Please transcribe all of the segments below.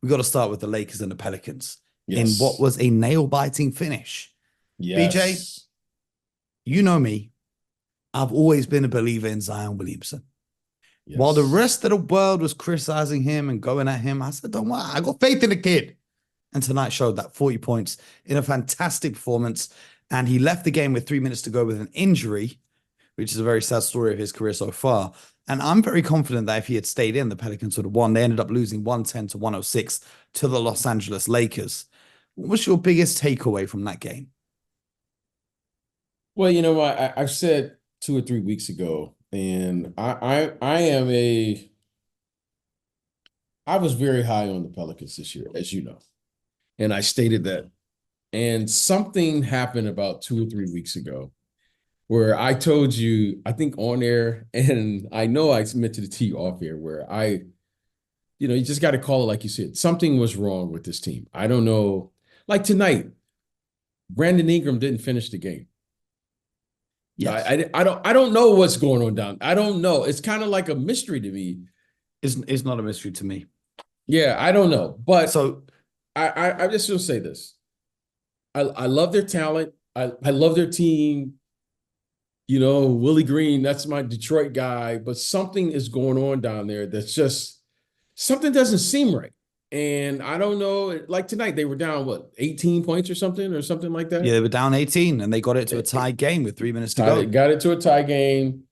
we got to start with the Lakers and the Pelicans in what Yes. was a nail-biting finish. BJ, Yes. you know me. I've always been a believer in Zion Williamson. While the Yes. rest of the world was criticizing him and going at him, I said, don't worry, I got faith in the kid. And tonight showed that 40 points in a fantastic performance. And he left the game with 3 minutes to go with an injury, which is a very sad story of his career so far. And I'm very confident that if he had stayed in, the Pelicans would have won. They ended up losing 110 to 106 to the Los Angeles Lakers. What was your biggest takeaway from that game? Well, you know what I've said 2 or 3 weeks ago, and I was very high on the Pelicans this year, as you know, and I stated that. And something happened about 2 or 3 weeks ago where I told you, I think on air, and I know I mentioned it to you off air, where you just got to call it like you said. Something was wrong with this team. I don't know. Like tonight, Brandon Ingram didn't finish the game. Yes. I don't know what's going on down. I don't know. It's kind of like a mystery to me. Is not a mystery to me. Yeah, I don't know. But So I just will say this. I love their talent. I love their team. Willie Green, that's my Detroit guy, but something is going on down there that's just something doesn't seem right. And I don't know, like tonight they were down what, 18 points or something like yeah, that. they were down 18 and they got it to a It tie game with 3 minutes to tied it, go. got it to a tie game.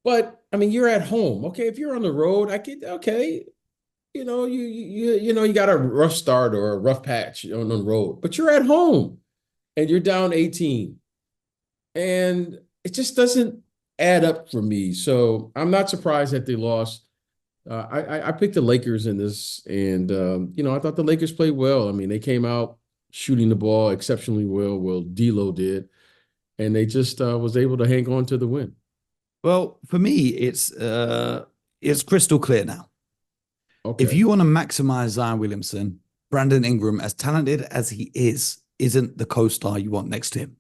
But I mean, you're at home. Okay, if you're on the road, I get okay. You got a rough start or a rough patch on the road, but you're at home and you're down 18. And it just doesn't add up for me. So I'm not surprised that they lost. I picked the Lakers in this, and I thought the Lakers played well. I mean, they came out shooting the ball exceptionally well. Well, D'Lo did, and they just was able to hang on to the win. Well, for me, it's crystal clear now. If Okay. you want to maximize Zion Williamson, Brandon Ingram, as talented as he is, isn't the co-star you want next to him.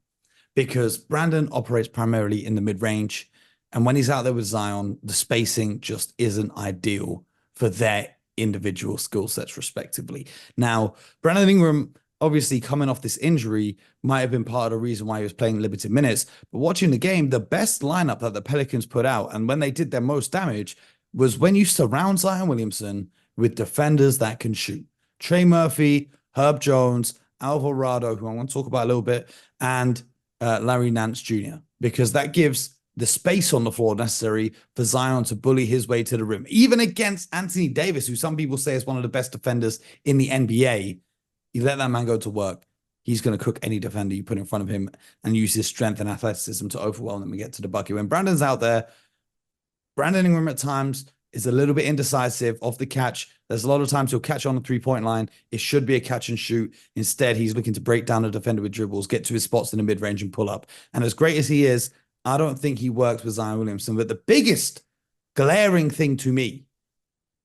Because Brandon operates primarily in the mid-range. And when he's out there with Zion, the spacing just isn't ideal for their individual skill sets, respectively. Now, Brandon Ingram, obviously coming off this injury, might have been part of the reason why he was playing limited minutes. But watching the game, the best lineup that the Pelicans put out, and when they did their most damage, was when you surround Zion Williamson with defenders that can shoot. Trey Murphy, Herb Jones, Alvarado, who I want to talk about a little bit, and Larry Nance Jr., because that gives the space on the floor necessary for Zion to bully his way to the rim. Even against Anthony Davis, who some people say is one of the best defenders in the NBA, you let that man go to work. He's going to cook any defender you put in front of him and use his strength and athleticism to overwhelm them and get to the bucket. When Brandon's out there, Brandon Ingram at times is a little bit indecisive off the catch. There's a lot of times he'll catch on the three-point line. It should be a catch and shoot. Instead, he's looking to break down a defender with dribbles, get to his spots in the mid-range and pull up. And as great as he is, I don't think he works with Zion Williamson. But the biggest glaring thing to me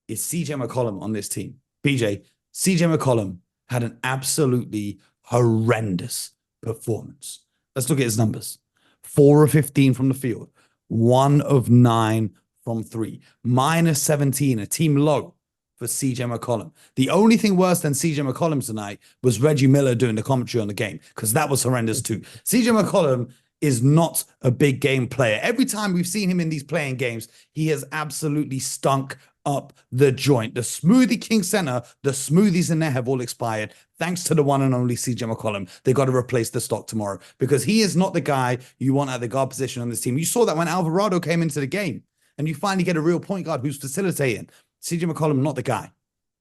is CJ McCollum on this team. BJ, CJ McCollum had an absolutely horrendous performance. Let's look at his numbers. 4 of 15 from the field, 1 of 9 from 3, minus 17, a team low for CJ McCollum. The only thing worse than CJ McCollum tonight was Reggie Miller doing the commentary on the game, because that was horrendous too. CJ McCollum is not a big game player. Every time we've seen him in these playing games, he has absolutely stunk up the joint. The Smoothie King Center, the smoothies in there have all expired. Thanks to the one and only CJ McCollum. They got to replace the stock tomorrow, because he is not the guy you want at the guard position on this team. You saw that when Alvarado came into the game, and you finally get a real point guard who's facilitating. CJ McCollum, not the guy.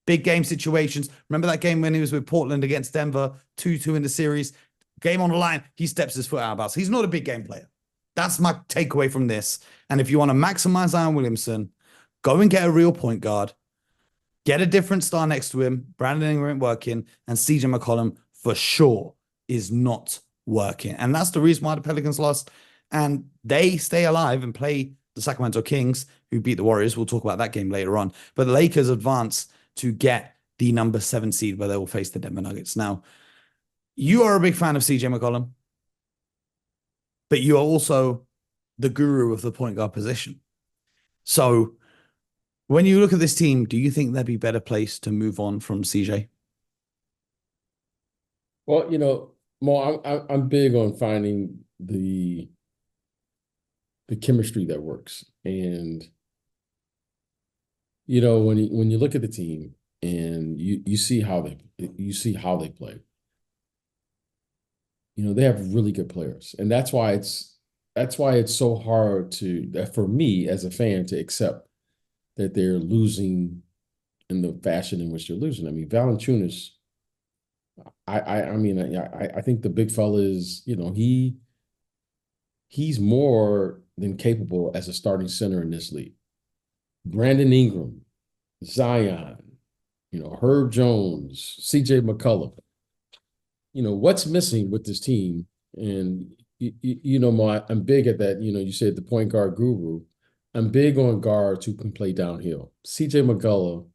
Big game situations. Remember that game when he was with Portland against Denver, 2-2 in the series? Game on the line, he steps his foot out of bounds. He's not a big game player. That's my takeaway from this. And if you want to maximize Zion Williamson, go and get a real point guard. Get a different star next to him. Brandon Ingram ain't working. And CJ McCollum, for sure, is not working. And that's the reason why the Pelicans lost. And they stay alive and play the Sacramento Kings, who beat the Warriors. We'll talk about that game later on. But the Lakers advance to get the number 7 seed, where they will face the Denver Nuggets. Now, you are a big fan of CJ McCollum, but you are also the guru of the point guard position. So When you look at this team, do you think they'd be better placed to move on from CJ? Well, Mo, I'm big on finding the chemistry that works. And when you look at the team and you see how they play, they have really good players. And that's why it's so hard for me as a fan to accept that they're losing in the fashion in which they're losing. I mean, Valanciunas, I think the big fella is, he's more than capable as a starting center in this league. Brandon Ingram, Zion, Herb Jones, CJ McCollum. What's missing with this team? And I'm big at that. You said the point guard guru. I'm big on guards who can play downhill. CJ McCollum,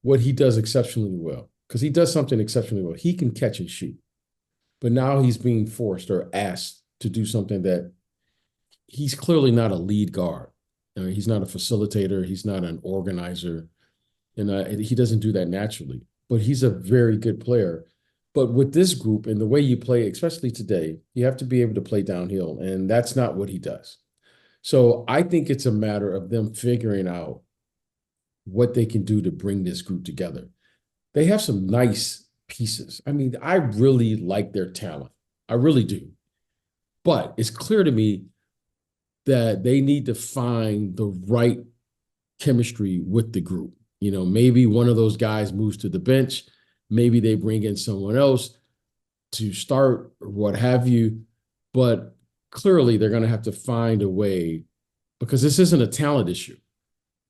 what he does exceptionally well, because he does something exceptionally well. He can catch and shoot. But now he's being forced or asked to do something that he's clearly not a lead guard. He's not a facilitator. He's not an organizer. And he doesn't do that naturally. But he's a very good player. But with this group and the way you play, especially today, you have to be able to play downhill. And that's not what he does. So I think it's a matter of them figuring out what they can do to bring this group together. They have some nice pieces. I mean, I really like their talent. I really do. But it's clear to me that they need to find the right chemistry with the group. Maybe one of those guys moves to the bench. Maybe they bring in someone else to start or what have you. But clearly they're going to have to find a way, because this isn't a talent issue.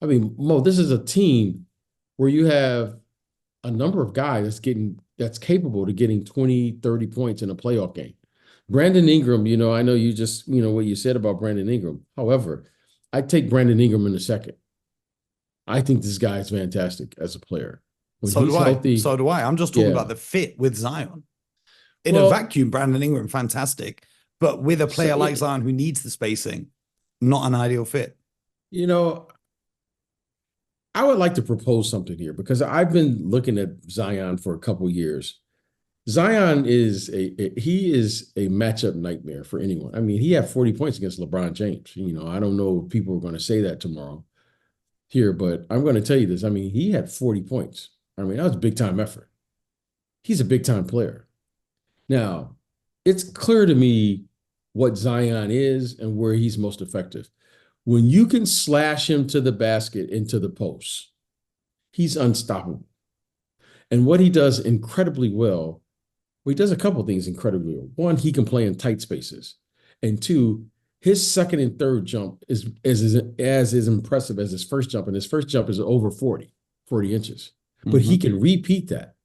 I mean, Mo, this is a team where you have a number of guys that's capable of getting 20, 30 points in a playoff game. Brandon Ingram, I know you just, what you said about Brandon Ingram. However, I take Brandon Ingram in a second. I think this guy is fantastic as a player. When So he's do I. healthy, So do I. I'm just talking yeah. about the fit with Zion. In a vacuum, Brandon Ingram, fantastic. But with a player like Zion who needs the spacing, not an ideal fit. I would like to propose something here, because I've been looking at Zion for a couple years. Zion is he is a matchup nightmare for anyone. I mean, he had 40 points against LeBron James. I don't know if people are going to say that tomorrow here, but I'm going to tell you this. I mean, he had 40 points. I mean, that was a big time effort. He's a big time player. Now, it's clear to me what Zion is and where he's most effective. When you can slash him to the basket into the post, he's unstoppable. And what he does incredibly well, he does a couple of things incredibly well. One, he can play in tight spaces. And two, his second and third jump is as impressive as his first jump. And his first jump is over 40 inches. But he can repeat that.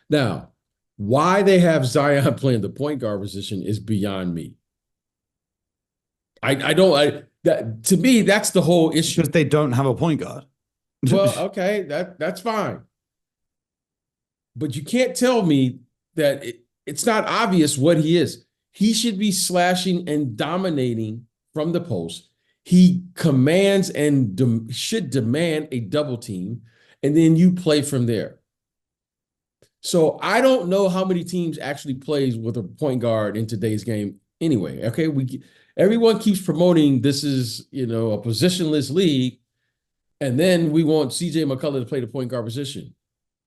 Now, why they have Zion playing the point guard position is beyond me. To me, that's the whole issue. Because they don't have a point guard. Well, okay, that's fine. But you can't tell me that it's not obvious what he is. He should be slashing and dominating from the post. He commands and should demand a double team, and then you play from there. So I don't know how many teams actually plays with a point guard in today's game anyway. Okay, everyone keeps promoting this is, a positionless league, and then we want CJ McCollum to play the point guard position.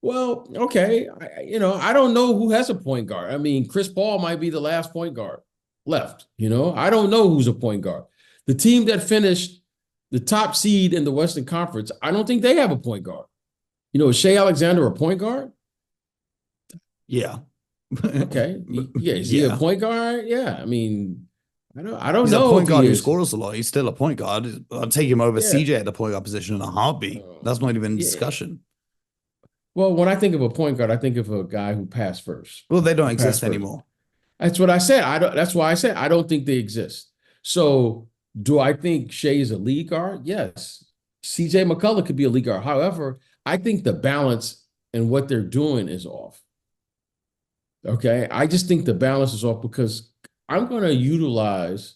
Well, okay, I don't know who has a point guard. I mean, Chris Paul might be the last point guard left. I don't know who's a point guard. The team that finished the top seed in the Western Conference, I don't think they have a point guard. Is Shea Alexander a point guard? Yeah. Okay. Yeah. Is he a point guard? Yeah. I mean, I don't He's know. A point guard who scores a lot. He's still a point guard. I'll take him over Yeah. CJ at the point guard position in a heartbeat. That's not even a discussion. Well, when I think of a point guard, I think of a guy who passed first. Well, they don't exist anymore. That's what I said. That's why I said I don't think they exist. So do I think Shea is a lead guard? Yes. CJ McCollum could be a lead guard. However, I think the balance and what they're doing is off. Okay. I just think the balance is off, because I'm going to utilize,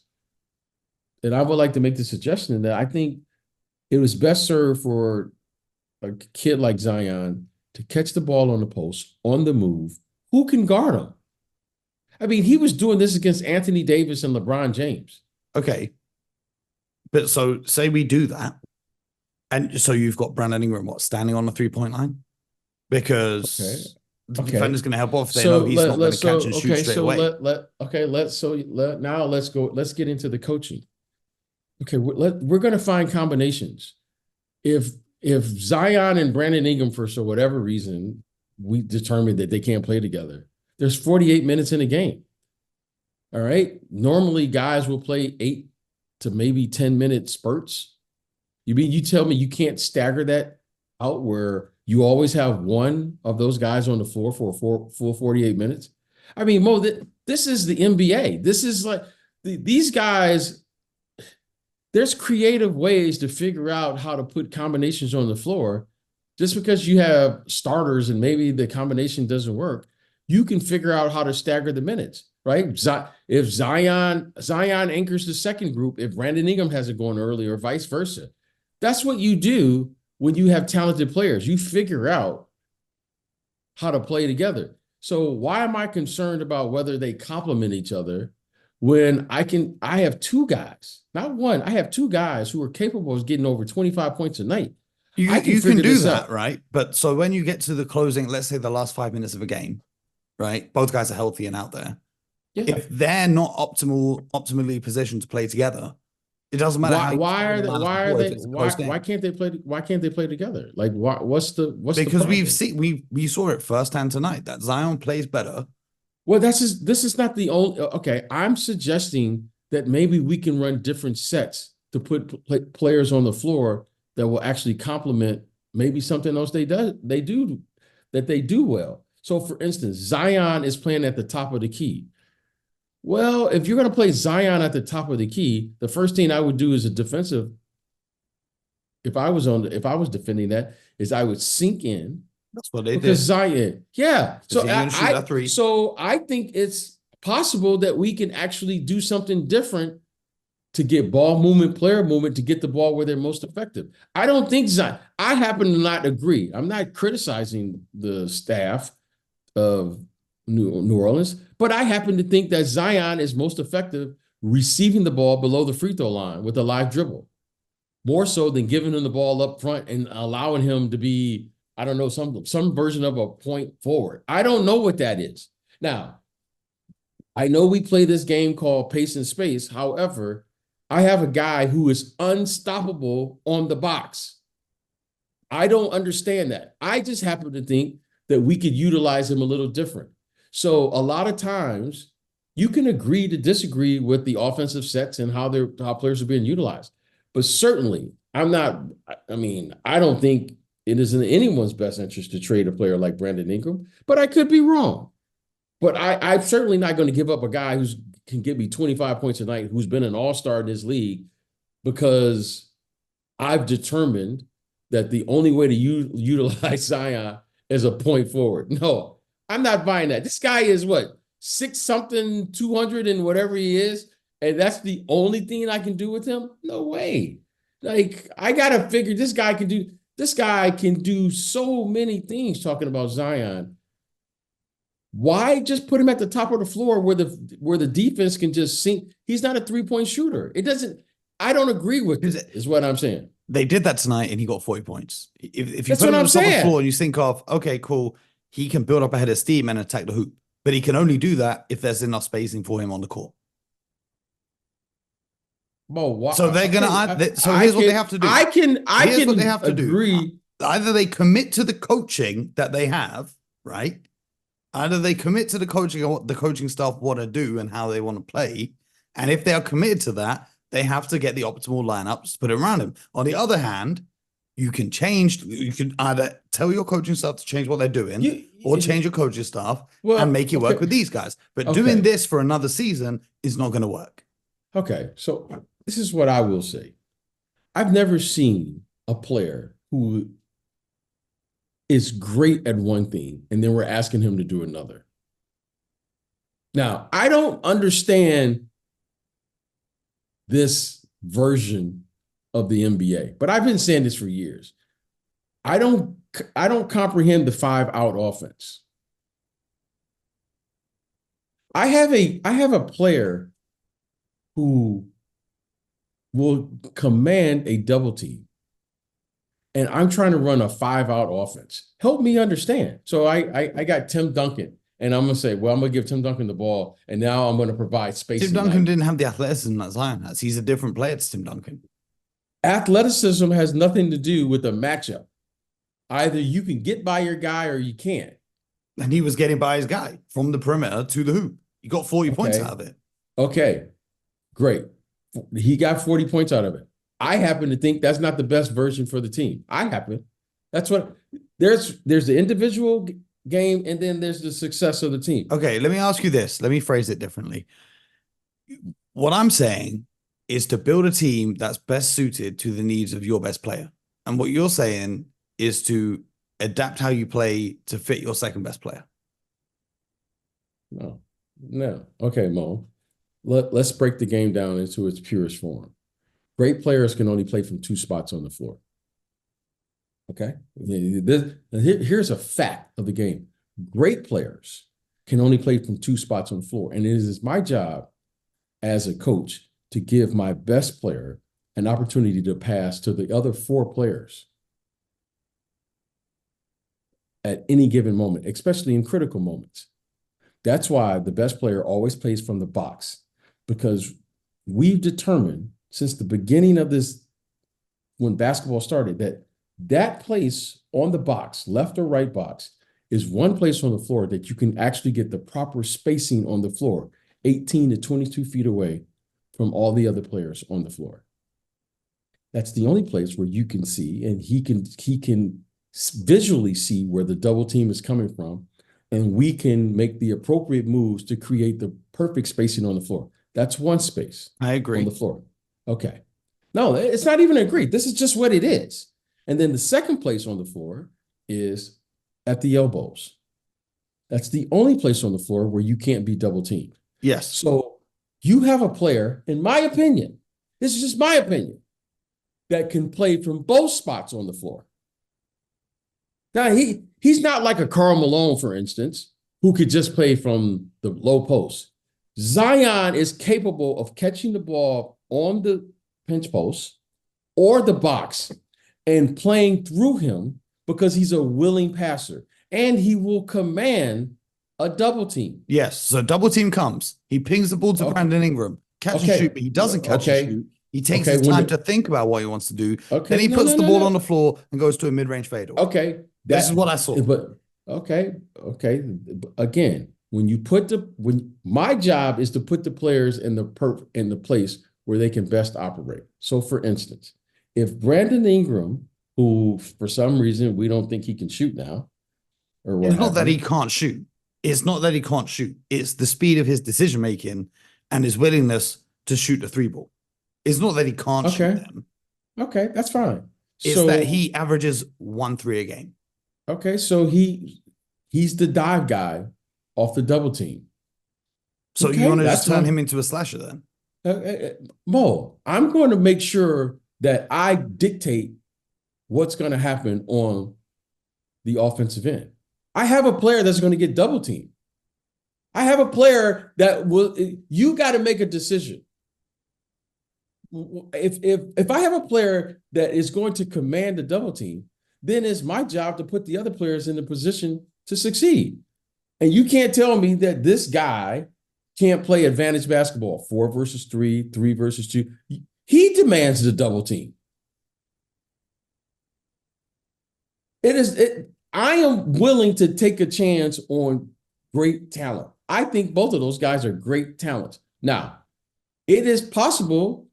and I would like to make the suggestion that I think it was best served for a kid like Zion to catch the ball on the post, on the move. Who can guard him? I mean, he was doing this against Anthony Davis and LeBron James. Okay. But so say we do that. And so you've got Brandon Ingram, standing on the 3-point line? Because the defender's going to help off. They know he's not going to catch and shoot straight away. Now let's go. Let's get into the coaching. Okay, we're going to find combinations. If Zion and Brandon Ingram, for whatever reason, we determine that they can't play together, there's 48 minutes in a game. All right. Normally, guys will play 8 to maybe 10-minute spurts. You tell me you can't stagger that out where you always have one of those guys on the floor for a full 48 minutes? I mean, Mo, this is the NBA. This is like these guys. There's creative ways to figure out how to put combinations on the floor. Just because you have starters and maybe the combination doesn't work, you can figure out how to stagger the minutes, right? If Zion anchors the second group, if Brandon Ingram has it going early or vice versa, that's what you do when you have talented players. You figure out how to play together. So why am I concerned about whether they complement each other when I have two guys, not one, I have two guys who are capable of getting over 25 points a night. You can do that, right? But so when you get to the closing, let's say the last 5 minutes of a game, right? Both guys are healthy and out there. Yeah. If they're not optimally positioned to play together, it doesn't matter. Why can't they play together? Like, what's the because we saw it firsthand tonight that Zion plays better. Well, this is not the only. Okay, I'm suggesting that maybe we can run different sets to put players on the floor that will actually complement maybe something else they do well. So, for instance, Zion is playing at the top of the key. Well, if you're going to play Zion at the top of the key, the first thing I would do as a defensive, if I was defending that, is I would sink in. That's what they because did. Zion, yeah. So I think it's possible that we can actually do something different to get ball movement, player movement, to get the ball where they're most effective. I don't think Zion. I happen to not agree. I'm not criticizing the staff of New Orleans, but I happen to think that Zion is most effective receiving the ball below the free throw line with a live dribble, more so than giving him the ball up front and allowing him to be, I don't know, some version of a point forward. I don't know what that is. Now, I know we play this game called pace and space. However, I have a guy who is unstoppable on the box. I don't understand that. I just happen to think that we could utilize him a little different. So a lot of times you can agree to disagree with the offensive sets and how players are being utilized. But certainly I don't think it is in anyone's best interest to trade a player like Brandon Ingram, but I could be wrong. But I'm certainly not going to give up a guy who can give me 25 points a night, who's been an all-star in this league, because I've determined that the only way to utilize Zion is a point forward. No, I'm not buying that. This guy is what, 6-something, 200 and whatever he is, and that's the only thing I can do with him? No way. Like, I got to figure this guy can do so many things talking about Zion. Why just put him at the top of the floor where the defense can just sink? He's not a three-point shooter. I don't agree with it, is what I'm saying. They did that tonight and he got 40 points. If you That's put him what on I'm the top of the saying. floor and you think of, okay, cool, he can build up a head of steam and attack the hoop. But he can only do that if there's enough spacing for him on the court. So they're gonna. So here's what they have to do. Here's what they have to do. Either they commit to the coaching that they have, right? Either they commit to the coaching or what the coaching staff want to do and how they want to play. And if they are committed to that, they have to get the optimal lineups to put around him. On the other hand, you can either tell your coaching staff to change what they're doing or change your coaching staff and make it work with these guys. But doing this for another season is not going to work. Okay, so this is what I will say. I've never seen a player who is great at one thing and then we're asking him to do another. Now, I don't understand this version of the NBA. But I've been saying this for years. I don't comprehend the 5-out offense. I have a player who will command a double team, and I'm trying to run a 5-out offense. Help me understand. So I got Tim Duncan, and I'm gonna say, well, I'm gonna give Tim Duncan the ball, and now I'm gonna provide space. Tim Duncan didn't have the athleticism that Zion has. He's a different player to Tim Duncan. Athleticism has nothing to do with a matchup. Either you can get by your guy or you can't. And he was getting by his guy from the perimeter to the hoop. He got 40 points out of it. Okay, great. He got 40 points out of it. I happen to think that's not the best version for the team. That's what there's the individual game, and then there's the success of the team. Okay, let me ask you this. Let me phrase it differently. What I'm saying is to build a team that's best suited to the needs of your best player. And what you're saying is to adapt how you play to fit your second best player. No. Okay, Mo. Let's break the game down into its purest form. Great players can only play from 2 spots on the floor. Okay? Here's a fact of the game. Great players can only play from 2 spots on the floor. And it is my job as a coach to give my best player an opportunity to pass to the other 4 players at any given moment, especially in critical moments. That's why the best player always plays from the box, because we've determined since the beginning of this, when basketball started, that place on the box, left or right box, is one place on the floor that you can actually get the proper spacing on the floor, 18 to 22 feet away from all the other players on the floor. That's the only place where you can see, and he can visually see where the double team is coming from, and we can make the appropriate moves to create the perfect spacing on the floor. That's one space. I agree. On the floor. Okay. No, it's not even agreed. This is just what it is. And then the second place on the floor is at the elbows. That's the only place on the floor where you can't be double teamed. Yes. So you have a player, in my opinion, this is just my opinion, that can play from both spots on the floor. Now, he's not like a Karl Malone, for instance, who could just play from the low post. Zion is capable of catching the ball on the pinch post or the box and playing through him because he's a willing passer, and he will command a double team. Yes. So double team comes. He pings the ball to Brandon Ingram. Catch and shoot, but he doesn't catch and shoot. He takes his time to think about what he wants to do. Then he puts the ball on the floor and goes to a mid-range fadeaway. Okay. This is what I saw. But okay. Again, when my job is to put the players in the place where they can best operate. So for instance, if Brandon Ingram, who for some reason we don't think he can shoot now, it's not that he can't shoot. It's not that he can't shoot. It's the speed of his decision making and his willingness to shoot the 3-ball. It's not that he can't shoot them. Okay, that's fine. It's that he averages 1 3 a game. Okay, so he's the dive guy off the double team. So you want to just turn him into a slasher then? Mo, I'm going to make sure that I dictate what's going to happen on the offensive end. I have a player that's going to get double teamed. I have a player that you got to make a decision. If I have a player that is going to command the double team, then it's my job to put the other players in the position to succeed. And you can't tell me that this guy can't play advantage basketball, 4 versus 3, 3 versus 2. He demands the double team. I am willing to take a chance on great talent. I think both of those guys are great talents. Now, it is possible,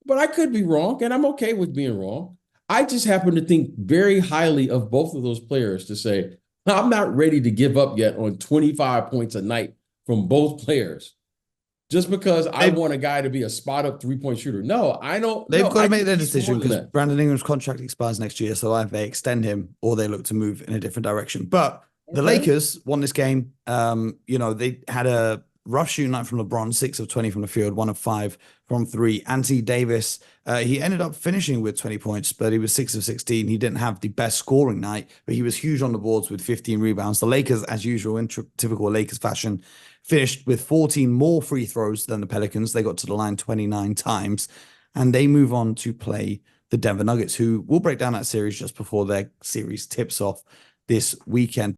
but I could be wrong, and I'm okay with being wrong. I just happen to think very highly of both of those players to say, I'm not ready to give up yet on 25 points a night from both players just because I want a guy to be a spot-up 3-point shooter. No, I don't. They've got to make their decision because Brandon Ingram's contract expires next year, so either they extend him or they look to move in a different direction. But the Lakers won this game. They had a rough shooting night from LeBron, 6 of 20 from the field, 1 of 5 from 3. Anthony Davis, he ended up finishing with 20 points, but he was 6 of 16. He didn't have the best scoring night, but he was huge on the boards with 15 rebounds. The Lakers, as usual, in typical Lakers fashion, finished with 14 more free throws than the Pelicans. They got to the line 29 times, and they move on to play the Denver Nuggets, who will break down that series just before their series tips off this weekend.